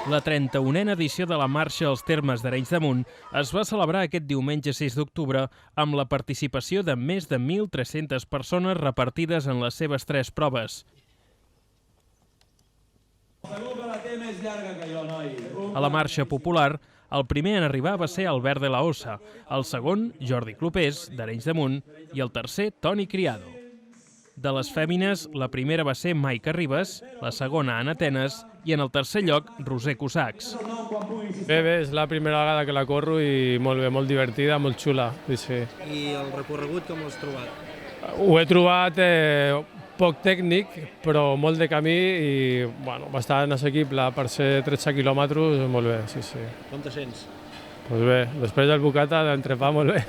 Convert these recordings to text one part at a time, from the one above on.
La 31a edició de la Marxa als Termes d'Arenys de Munt es va celebrar aquest diumenge 6 d'octubre amb la participació de més de 1.300 persones repartides en les seves 3 proves. A la marxa popular, el primer en arribar va ser Albert de la Ossa, el segon, Jordi Clopés, d'Arenys de Munt, i el tercer, Toni Criado. De les fèmines, la primera va ser Maica Ribas, la segona, Anna Tenes, i en el tercer lloc, Roser Cossacs. Bé, és la primera vegada que la corro i molt bé, molt divertida, molt xula. Sí. I el recorregut com l'has trobat? Ho he trobat poc tècnic, però molt de camí i bastant assequible. Per ser 13 quilòmetres, molt bé, sí. Com te sents? Doncs bé, després del bocata d'entrepà, molt bé.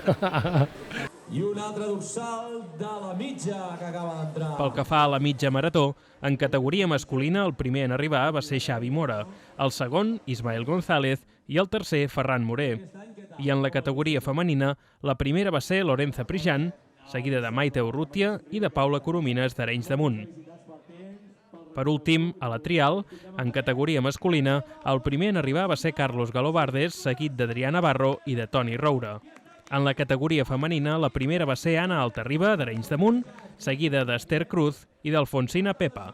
I un altre dorsal de la mitja que acaba d'entrar. Pel que fa a la mitja marató, en categoria masculina el primer en arribar va ser Xavi Mora, el segon Ismael González i el tercer Ferran Moré. I en la categoria femenina, la primera va ser Lorenza Prijan, seguida de Maite Urrutia i de Paula Coromines d'Arenys de Munt. Per últim, a la trial, en categoria masculina, el primer en arribar va ser Carlos Galobardes, seguit d'Adrià Navarro i de Toni Roura. En la categoria femenina, la primera va ser Anna Altarriba, d'Arenys de Munt, seguida d'Ester Cruz i d'Alfonsina Pepa.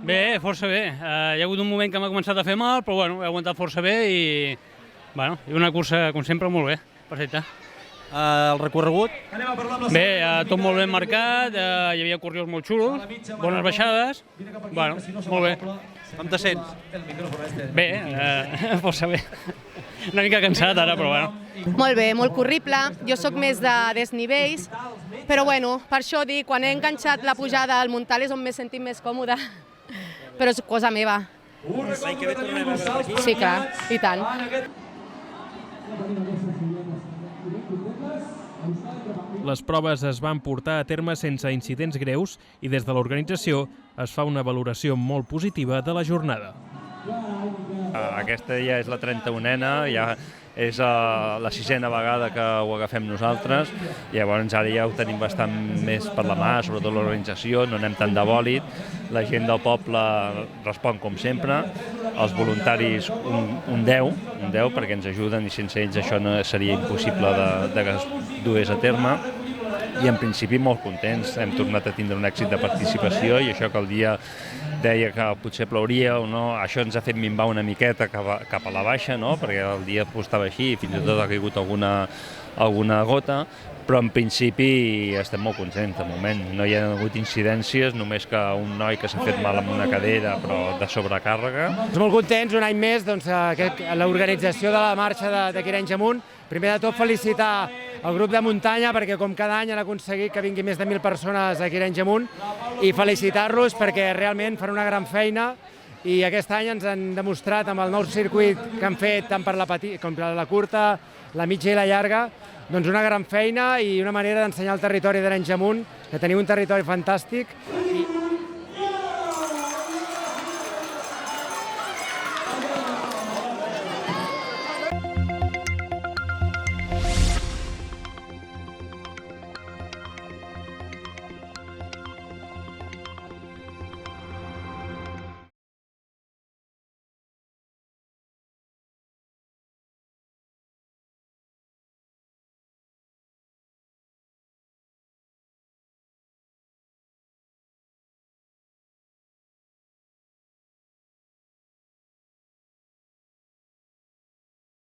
Bé, força bé. Hi ha hagut un moment que m'ha començat a fer mal, però he aguantat força bé i una cursa, com sempre, molt bé. Perfecte. El recorregut? Bé, tot molt ben marcat, hi havia corriors molt xulos, bones baixades, molt bé. Com te sents? Bé, força bé. Una mica cansat ara, però bueno. Molt bé, molt corrible. Jo sóc més de desnivells, però per això dic, quan he enganxat la pujada al Montal és on m'he sentit més còmode. Però és cosa meva. L'any que ve tornarem a veure aquí? Sí, clar, i tant. Les proves es van portar a terme sense incidents greus i des de l'organització es fa una valoració molt positiva de la jornada. Aquesta ja és la 31a, ja és la 6a vegada que ho agafem nosaltres, llavors ara ja ho tenim bastant més per la mà, sobretot l'organització, no anem tant de bòlit, la gent del poble respon com sempre, els voluntaris un 10 perquè ens ajuden i sense ells això no seria impossible de que es dués a terme. I en principi molt contents, hem tornat a tindre un èxit de participació i això que el dia deia que potser plouria o no, això ens ha fet minvar una miqueta cap a la baixa, no? Perquè el dia estava així i fins i tot ha caigut alguna gota, però en principi estem molt contents de moment. No hi ha hagut incidències, només que un noi que s'ha fet mal amb una cadera però de sobrecàrrega. Molt contents un any més l'organització de la marxa d'aquí Arenys de Munt. Primer de tot felicitar el grup de muntanya perquè com cada any han aconseguit que vingui més de 1.000 persones aquí a Arenys de Munt i felicitar-los perquè realment fan una gran feina i aquest any ens han demostrat amb el nou circuit que han fet tant per com per la curta, la mitja i la llarga, doncs una gran feina i una manera d'ensenyar el territori d'Arenys de Munt, que tenim un territori fantàstic